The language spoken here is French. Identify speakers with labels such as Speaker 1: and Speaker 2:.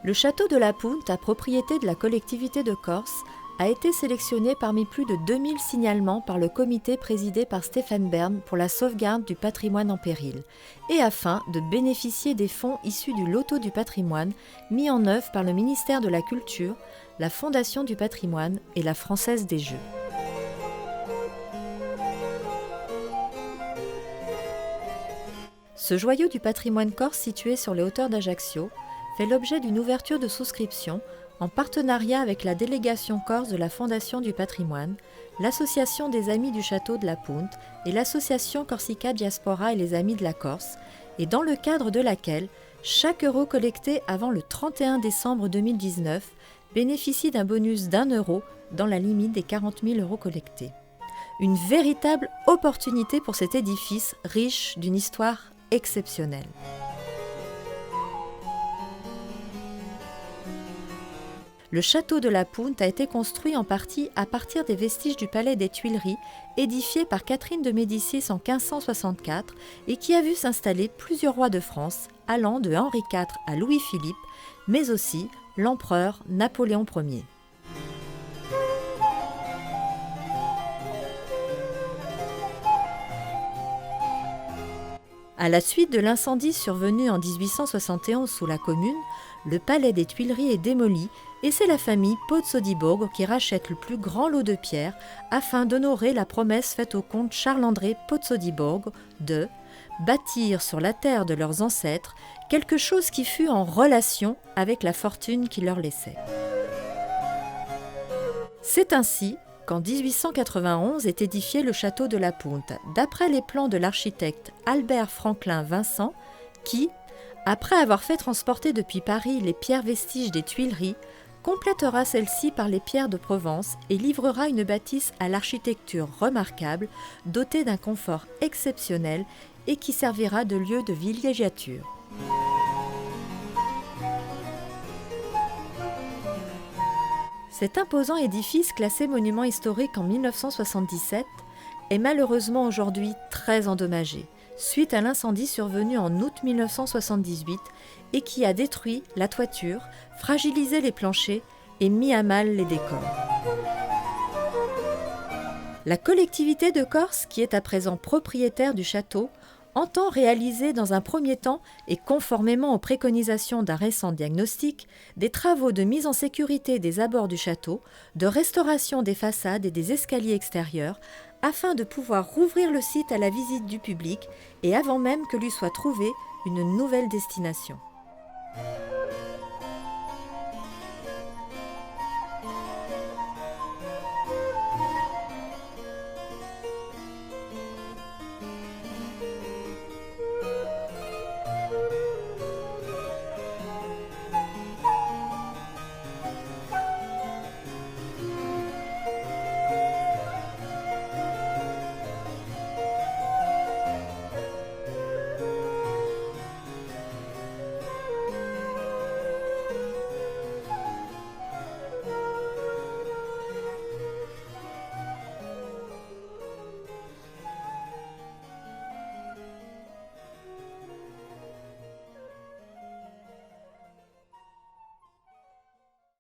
Speaker 1: Le château de la Punta, propriété de la collectivité de Corse, a été sélectionné parmi plus de 2000 signalements par le comité présidé par Stéphane Bern pour la sauvegarde du patrimoine en péril, et afin de bénéficier des fonds issus du loto du patrimoine mis en œuvre par le ministère de la Culture, la Fondation du patrimoine et la Française des Jeux. Ce joyau du patrimoine corse situé sur les hauteurs d'Ajaccio fait l'objet d'une ouverture de souscription en partenariat avec la délégation corse de la Fondation du patrimoine, l'Association des Amis du Château de la Punta et l'Association Corsica Diaspora et les Amis de la Corse, et dans le cadre de laquelle chaque euro collecté avant le 31 décembre 2019 bénéficie d'un bonus d'1 € dans la limite des 40 000 € collectés. Une véritable opportunité pour cet édifice riche d'une histoire exceptionnelle. Le château de la Punta a été construit en partie à partir des vestiges du palais des Tuileries, édifié par Catherine de Médicis en 1564 et qui a vu s'installer plusieurs rois de France, allant de Henri IV à Louis-Philippe, mais aussi l'empereur Napoléon Ier. À la suite de l'incendie survenu en 1871 sous la Commune, le palais des Tuileries est démoli et c'est la famille Pozzo-di-Borgo qui rachète le plus grand lot de pierres afin d'honorer la promesse faite au comte Charles-André Pozzo-di-Borgo de bâtir sur la terre de leurs ancêtres quelque chose qui fût en relation avec la fortune qu'ils leur laissaient. C'est ainsi qu'en 1891 est édifié le château de la Punta, d'après les plans de l'architecte Albert Franklin Vincent, qui, après avoir fait transporter depuis Paris les pierres vestiges des Tuileries, complétera celles-ci par les pierres de Provence et livrera une bâtisse à l'architecture remarquable, dotée d'un confort exceptionnel et qui servira de lieu de villégiature. Cet imposant édifice classé monument historique en 1977 est malheureusement aujourd'hui très endommagé, suite à l'incendie survenu en août 1978 et qui a détruit la toiture, fragilisé les planchers et mis à mal les décors. La collectivité de Corse, qui est à présent propriétaire du château, entend réaliser dans un premier temps et conformément aux préconisations d'un récent diagnostic, des travaux de mise en sécurité des abords du château, de restauration des façades et des escaliers extérieurs, afin de pouvoir rouvrir le site à la visite du public et avant même que lui soit trouvée une nouvelle destination.